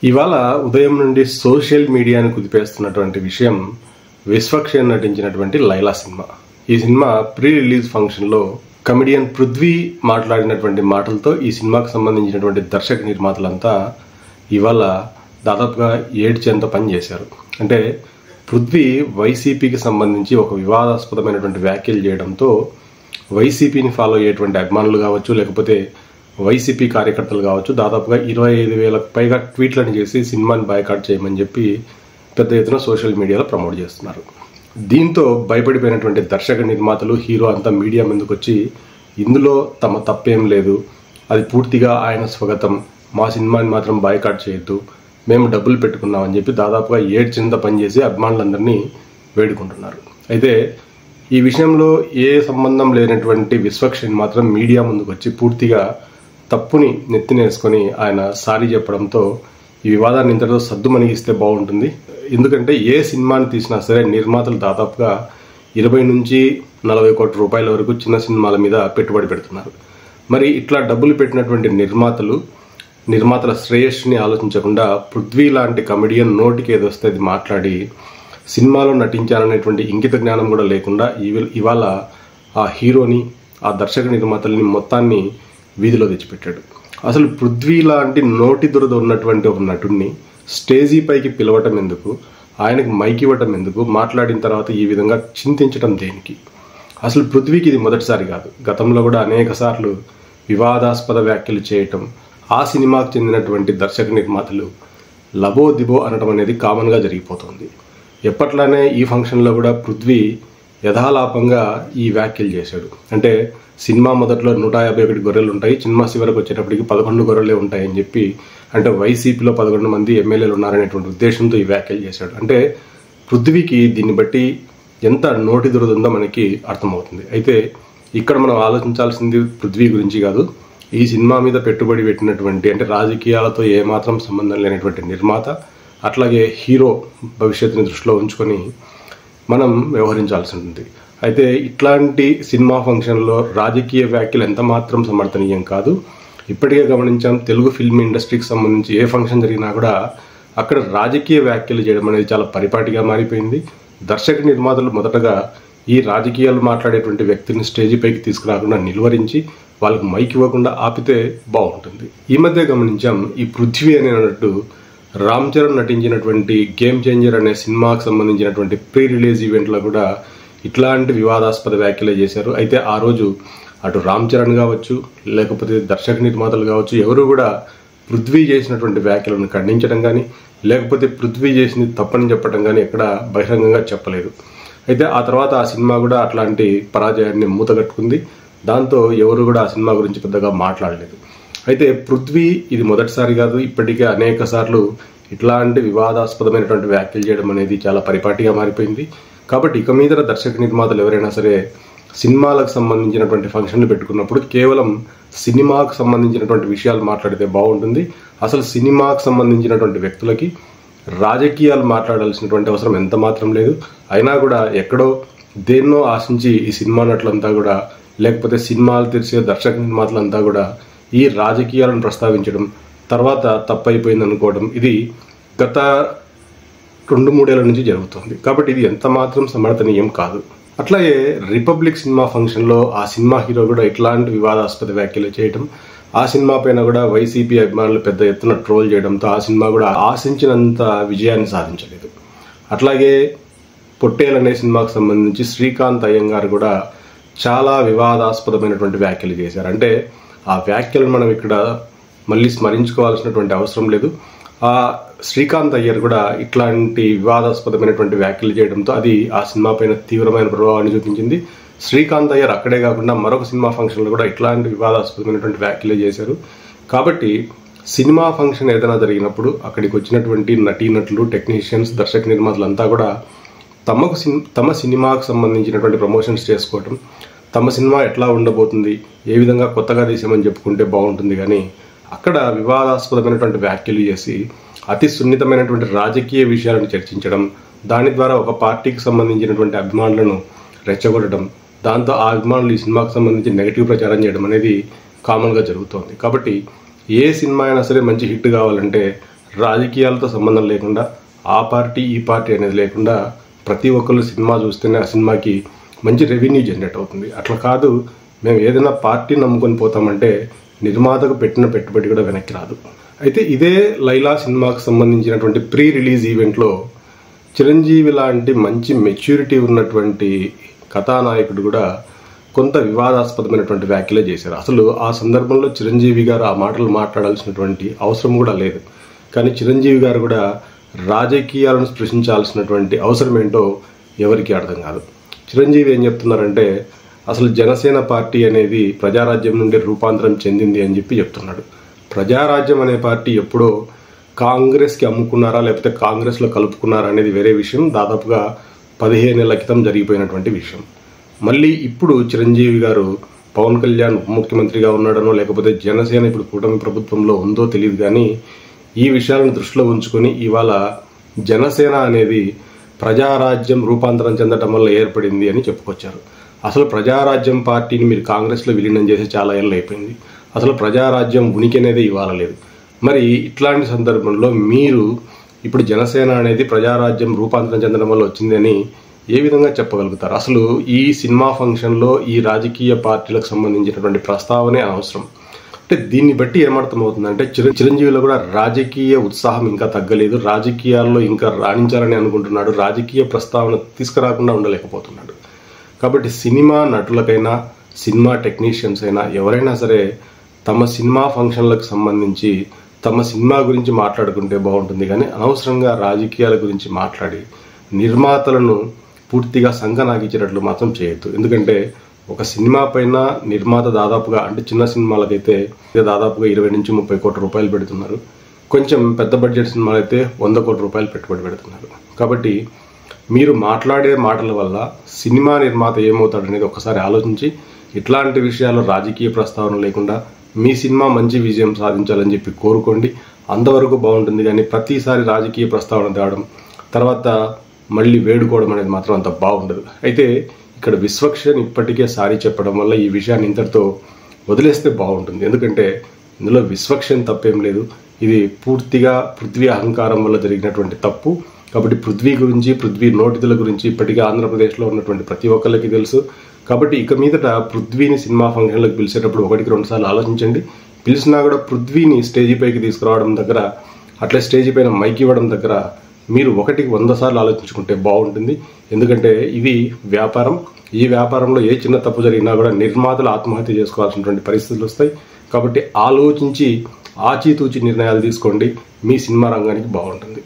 ఇవాళ ఉదయం నుండి సోషల్ మీడియాను కుదిపేస్తున్నటువంటి విషయం విశ్వక్షేణ్ నటించినటువంటి లైలా సినిమా. ఈ సినిమా ప్రీ రిలీజ్ ఫంక్షన్ లో కమెడియన్ పృథ్వీ మాట్లాడినటువంటి మాటలతో ఈ సినిమాకు సంబంధించినటువంటి దర్శక నిర్మాతలంతా ఇవాళ దాదాపుగా ఏడ్చేంత పని చేశారు. అంటే పృథ్వీ వైసీపీకి సంబంధించి ఒక వివాదాస్పదమైనటువంటి వ్యాఖ్యలు చేయడంతో వైసీపీని ఫాలో అయ్యేటువంటి అభిమానులు కావచ్చు, లేకపోతే వైసీపీ కార్యకర్తలు కావచ్చు, దాదాపుగా 25,000కు పైగా ట్వీట్లను చేసి సినిమాని బాయ్కాట్ చేయమని చెప్పి పెద్ద ఎత్తున సోషల్ మీడియాలో ప్రమోట్ చేస్తున్నారు. దీంతో భయపడిపోయినటువంటి దర్శక నిర్మాతలు, హీరో అంతా మీడియా ముందుకు వచ్చి ఇందులో తమ తప్పేం లేదు, అది పూర్తిగా ఆయన స్వాగతం, మా సినిమాని మాత్రం బాయ్కాట్ చేయొద్దు, మేము డబ్బులు పెట్టుకున్నామని చెప్పి దాదాపుగా ఏడ్చింత పనిచేసి అభిమానులందరినీ వేడుకుంటున్నారు. అయితే ఈ విషయంలో ఏ సంబంధం లేనటువంటి విశ్వక్షేణ్ మాత్రం మీడియా ముందుకు వచ్చి పూర్తిగా తప్పుని నెత్తినేసుకొని ఆయన సారీ చెప్పడంతో ఈ వివాదాన్ని ఇంతటితో సద్దుమణిగిస్తే బాగుంటుంది. ఎందుకంటే ఏ సినిమాని తీసినా సరే నిర్మాతలు దాదాపుగా 20 నుంచి 40 కోట్ల రూపాయల వరకు చిన్న సినిమాల మీద పెట్టుబడి పెడుతున్నారు. మరి ఇట్లా డబ్బులు పెట్టినటువంటి నిర్మాతల శ్రేయస్సుని ఆలోచించకుండా పృథ్వీ లాంటి కమెడియన్ నోటికి ఏదొస్తే అది మాట్లాడి సినిమాలో నటించాలనేటువంటి ఇంకిత జ్ఞానం కూడా లేకుండా ఇవాళ ఆ హీరోని, ఆ దర్శక నిర్మాతల్ని మొత్తాన్ని వీధిలో తెచ్చిపెట్టాడు. అసలు పృథ్వీ లాంటి నోటి దురద ఉన్నటువంటి ఒక నటుడిని స్టేజీ పైకి పిలవటం ఎందుకు, ఆయనకు మైక్ ఇవ్వటం ఎందుకు, మాట్లాడిన తర్వాత ఈ విధంగా చింతించడం దేనికి? అసలు పృథ్వీకి ఇది మొదటిసారి కాదు. గతంలో కూడా అనేక సార్లు వివాదాస్పద వ్యాఖ్యలు చేయటం, ఆ సినిమాకు చెందినటువంటి దర్శక నిర్మాతలు లబో దిబో అనడం అనేది కామన్గా జరిగిపోతుంది. ఎప్పట్లానే ఈ ఫంక్షన్లో కూడా పృథ్వీ యథాలాపంగా ఈ వ్యాఖ్యలు చేశాడు. అంటే సినిమా మొదట్లో 151 గొర్రెలు ఉంటాయి, సినిమా చివరకు వచ్చేటప్పటికి 11 గొర్రెలే ఉంటాయని చెప్పి, అంటే వైసీపీలో 11 మంది ఎమ్మెల్యేలు ఉన్నారనేటువంటి ఉద్దేశంతో ఈ వ్యాఖ్యలు చేశాడు. అంటే పృథ్వీకి దీన్ని బట్టి ఎంత నోటి దురద ఉందో మనకి అర్థమవుతుంది. అయితే ఇక్కడ మనం ఆలోచించాల్సింది పృథ్వీ గురించి కాదు, ఈ సినిమా మీద పెట్టుబడి పెట్టినటువంటి, అంటే రాజకీయాలతో ఏమాత్రం సంబంధం లేనటువంటి నిర్మాత, అట్లాగే హీరో భవిష్యత్తుని దృష్టిలో ఉంచుకొని మనం వ్యవహరించాల్సి ఉంటుంది. అయితే ఇట్లాంటి సినిమా ఫంక్షన్లో రాజకీయ వ్యాఖ్యలు ఎంత మాత్రం సమర్థనీయం కాదు. ఇప్పటికే గమనించాం, తెలుగు ఫిల్మ్ ఇండస్ట్రీకి సంబంధించి ఏ ఫంక్షన్ జరిగినా కూడా అక్కడ రాజకీయ వ్యాఖ్యలు చేయడం అనేది చాలా పరిపాటిగా మారిపోయింది. దర్శక నిర్మాతలు మొదటగా ఈ రాజకీయాలు మాట్లాడేటువంటి వ్యక్తిని స్టేజీ పైకి తీసుకురాకుండా నిలువరించి వాళ్ళకు మైక్ ఇవ్వకుండా ఆపితే బాగుంటుంది. ఈ మధ్య గమనించాం, ఈ పృథ్వీ అనే అన్నట్టు రామ్ చరణ్ నటించినటువంటి గేమ్ చేంజర్ అనే సినిమాకు సంబంధించినటువంటి ప్రీ రిలీజ్ ఈవెంట్లో కూడా ఇట్లాంటి వివాదాస్పద వ్యాఖ్యలే చేశారు. అయితే ఆ రోజు అటు రామ్ చరణ్ కావచ్చు, లేకపోతే దర్శక నిర్మాతలు కావచ్చు, ఎవరు కూడా పృథ్వీ చేసినటువంటి వ్యాఖ్యలను ఖండించడం కానీ, లేకపోతే పృథ్వీ చేసింది తప్పని చెప్పడం కానీ ఎక్కడ బహిరంగంగా చెప్పలేదు. అయితే ఆ తర్వాత ఆ సినిమా కూడా అట్లాంటి పరాజయాన్ని మూతగట్టుకుంది. దాంతో ఎవరు కూడా ఆ సినిమా గురించి పెద్దగా మాట్లాడలేదు. అయితే పృథ్వీ ఇది మొదటిసారి కాదు, ఇప్పటికే అనేక సార్లు ఇట్లాంటి వివాదాస్పదమైనటువంటి వ్యాఖ్యలు చేయడం అనేది చాలా పరిపాటిగా మారిపోయింది. కాబట్టి ఇక మీద దర్శక నిర్మాతలు ఎవరైనా సరే సినిమాలకు సంబంధించినటువంటి ఫంక్షన్లు పెట్టుకున్నప్పుడు కేవలం సినిమాకు సంబంధించినటువంటి విషయాలు మాట్లాడితే బాగుంటుంది. అసలు సినిమాకు సంబంధించినటువంటి వ్యక్తులకి రాజకీయాలు మాట్లాడాల్సినటువంటి అవసరం ఎంత మాత్రం లేదు. అయినా కూడా ఎక్కడో దేన్నో ఆశించి ఈ సినిమా నటులంతా కూడా, లేకపోతే సినిమాలు తెరిచే దర్శక నిర్మాతలంతా కూడా ఈ రాజకీయాలను ప్రస్తావించడం, తర్వాత తప్పైపోయింది అనుకోవడం, ఇది గత 2-3 ఏళ్ల నుంచి జరుగుతుంది. కాబట్టి ఇది ఎంత మాత్రం సమర్థనీయం కాదు. అట్లాగే రిపబ్లిక్ సినిమా ఫంక్షన్లో ఆ సినిమా హీరో కూడా ఇట్లాంటి వివాదాస్పద వ్యాఖ్యలు చేయడం, ఆ సినిమా పైన కూడా వైసీపీ అభిమానులు పెద్ద ఎత్తున ట్రోల్ చేయడంతో ఆ సినిమా కూడా ఆశించినంత విజయాన్ని సాధించలేదు. అట్లాగే పొట్టేల్ అనే సినిమాకు సంబంధించి శ్రీకాంత్ అయ్యంగారు కూడా చాలా వివాదాస్పదమైనటువంటి వ్యాఖ్యలు చేశారు. అంటే ఆ వ్యాఖ్యలను మనం ఇక్కడ మళ్ళీ స్మరించుకోవాల్సినటువంటి అవసరం లేదు. ఆ శ్రీకాంత్ అయ్యర్ కూడా ఇట్లాంటి వివాదాస్పదమైనటువంటి వ్యాఖ్యలు చేయడంతో అది ఆ సినిమా పైన తీవ్రమైన ప్రభావాన్ని చూపించింది. శ్రీకాంత్ అయ్యర్ అక్కడే కాకుండా మరొక సినిమా ఫంక్షన్లో కూడా ఇట్లాంటి వివాదాస్పదమైనటువంటి వ్యాఖ్యలు చేశారు. కాబట్టి సినిమా ఫంక్షన్ ఏదైనా జరిగినప్పుడు అక్కడికి వచ్చినటువంటి నటీనటులు, టెక్నీషియన్స్, దర్శక నిర్మాతలంతా కూడా తమ సినిమాకు సంబంధించినటువంటి ప్రమోషన్స్ చేసుకోవటం, తమ సినిమా ఎట్లా ఉండబోతుంది, ఏ విధంగా కొత్తగా తీసామని చెప్పుకుంటే బాగుంటుంది. కానీ అక్కడ వివాదాస్పదమైనటువంటి వ్యాఖ్యలు చేసి అతి సున్నితమైనటువంటి రాజకీయ విషయాలను చర్చించడం, దాని ద్వారా ఒక పార్టీకి సంబంధించినటువంటి అభిమానులను రెచ్చగొట్టడం, దాంతో ఆ అభిమానులు ఈ సినిమాకు సంబంధించి నెగిటివ్ ప్రచారం చేయడం అనేది కామన్గా జరుగుతోంది. కాబట్టి ఏ సినిమా అయినా సరే మంచి హిట్ కావాలంటే రాజకీయాలతో సంబంధం లేకుండా ఆ పార్టీ ఈ పార్టీ అనేది లేకుండా ప్రతి ఒక్కళ్ళు సినిమా చూస్తేనే ఆ సినిమాకి మంచి రెవెన్యూ జనరేట్ అవుతుంది. అట్లా కాదు మేము ఏదైనా పార్టీ నమ్ముకొని పోతామంటే నిర్మాతకు పెట్టిన పెట్టుబడి కూడా వెనక్కి రాదు. అయితే ఇదే లైలా సినిమాకు సంబంధించినటువంటి ప్రీ రిలీజ్ ఈవెంట్లో చిరంజీవి లాంటి మంచి మెచ్యూరిటీ ఉన్నటువంటి కథానాయకుడు కూడా కొంత వివాదాస్పదమైనటువంటి వ్యాఖ్యలే చేశారు. అసలు ఆ సందర్భంలో చిరంజీవి గారు ఆ మాటలు మాట్లాడాల్సినటువంటి అవసరం కూడా లేదు. కానీ చిరంజీవి గారు కూడా రాజకీయాలను స్పృశించాల్సినటువంటి అవసరం ఏంటో ఎవరికి అర్థం కాదు. చిరంజీవి ఏం చెప్తున్నారంటే అసలు జనసేన పార్టీ అనేది ప్రజారాజ్యం నుండి రూపాంతరం చెందింది అని చెప్తున్నాడు. ప్రజారాజ్యం అనే పార్టీ ఎప్పుడో కాంగ్రెస్కి అమ్ముకున్నారా లేకపోతే కాంగ్రెస్లో కలుపుకున్నారా అనేది వేరే విషయం. దాదాపుగా 15 ఏళ్ల క్రితం జరిగిపోయినటువంటి విషయం. మళ్ళీ ఇప్పుడు చిరంజీవి గారు పవన్ కళ్యాణ్ ఉప ముఖ్యమంత్రిగా ఉన్నాడనో లేకపోతే జనసేన ఇప్పుడు కూటమి ప్రభుత్వంలో ఉందో తెలియదు, కానీ ఈ విషయాలను దృష్టిలో ఉంచుకొని ఇవాళ జనసేన అనేది ప్రజారాజ్యం రూపాంతరం చెందడం వల్ల ఏర్పడింది అని చెప్పుకొచ్చారు. అసలు ప్రజారాజ్యం పార్టీని మీరు కాంగ్రెస్లో విలీనం చేసి చాలా ఏళ్ళు అయిపోయింది. అసలు ప్రజారాజ్యం ఉనికి అనేది ఇవాళ లేదు. మరి ఇట్లాంటి సందర్భంలో మీరు ఇప్పుడు జనసేన అనేది ప్రజారాజ్యం రూపాంతరం చెందడం వల్ల వచ్చిందని ఏ విధంగా చెప్పగలుగుతారు? అసలు ఈ సినిమా ఫంక్షన్లో ఈ రాజకీయ పార్టీలకు సంబంధించినటువంటి ప్రస్తావనే అనవసరం. అంటే దీన్ని బట్టి ఏమర్థమవుతుందంటే చిరంజీవిలో కూడా రాజకీయ ఉత్సాహం ఇంకా తగ్గలేదు, రాజకీయాల్లో ఇంకా రాణించాలని అనుకుంటున్నాడు, రాజకీయ ప్రస్తావన తీసుకురాకుండా ఉండలేకపోతున్నాడు. కాబట్టి సినిమా నటులకైనా సినిమా టెక్నీషియన్స్ అయినా ఎవరైనా సరే తమ సినిమా ఫంక్షన్లకు సంబంధించి తమ సినిమా గురించి మాట్లాడుకుంటే బాగుంటుంది, కానీ అనవసరంగా రాజకీయాల గురించి మాట్లాడి నిర్మాతలను పూర్తిగా సంకనాగించేటట్లు మాత్రం చేయొద్దు. ఎందుకంటే ఒక సినిమా పైన నిర్మాత దాదాపుగా అంటే చిన్న సినిమాలకైతే దాదాపుగా 20 నుంచి 30 కోట్ల రూపాయలు పెడుతున్నారు. కొంచెం పెద్ద బడ్జెట్ సినిమాలు అయితే 100 కోట్ల రూపాయలు పెట్టుబడి పెడుతున్నారు. కాబట్టి మీరు మాట్లాడే మాటల వల్ల సినిమా నిర్మాత ఏమవుతాడనేది ఒకసారి ఆలోచించి ఇట్లాంటి విషయాల్లో రాజకీయ ప్రస్తావన లేకుండా మీ సినిమా మంచి విజయం సాధించాలని చెప్పి కోరుకోండి. అంతవరకు బాగుంటుంది. కానీ ప్రతిసారి రాజకీయ ప్రస్తావన తేవడం తర్వాత మళ్ళీ వేడుకోవడం అనేది మాత్రం అంత బాగుండదు. అయితే ఇక్కడ విశ్వక్సేన్ ఇప్పటికే సారీ చెప్పడం వల్ల ఈ విషయాన్ని ఇంతటితో వదిలేస్తే బాగుంటుంది. ఎందుకంటే ఇందులో విశ్వక్సేన్ తప్పేం లేదు, ఇది పూర్తిగా పృథ్వీ అహంకారం వల్ల జరిగినటువంటి తప్పు. కాబట్టి పృథ్వీ గురించి పృథ్వీ నోటితుల గురించి ఇప్పటికే ఆంధ్రప్రదేశ్లో ఉన్నటువంటి ప్రతి ఒక్కరికి తెలుసు. కాబట్టి ఇక మీదట పృథ్వీని సినిమా ఫంక్షన్లకు పిలిచేటప్పుడు 1-2 సార్లు ఆలోచించండి. పిలిచినా కూడా పృథ్వీని స్టేజీ పైకి తీసుకురావడం దగ్గర అట్లా స్టేజీ పైన మైక్ ఇవ్వడం దగ్గర మీరు 100 సార్లు ఆలోచించుకుంటే బాగుంటుంది. ఎందుకంటే ఇది వ్యాపారం. ఈ వ్యాపారంలో ఏ చిన్న తప్పు జరిగినా కూడా నిర్మాతలు ఆత్మహత్య చేసుకోవాల్సినటువంటి పరిస్థితులు వస్తాయి. కాబట్టి ఆలోచించి ఆచితూచి నిర్ణయాలు తీసుకోండి. మీ సినిమా రంగానికి బాగుంటుంది.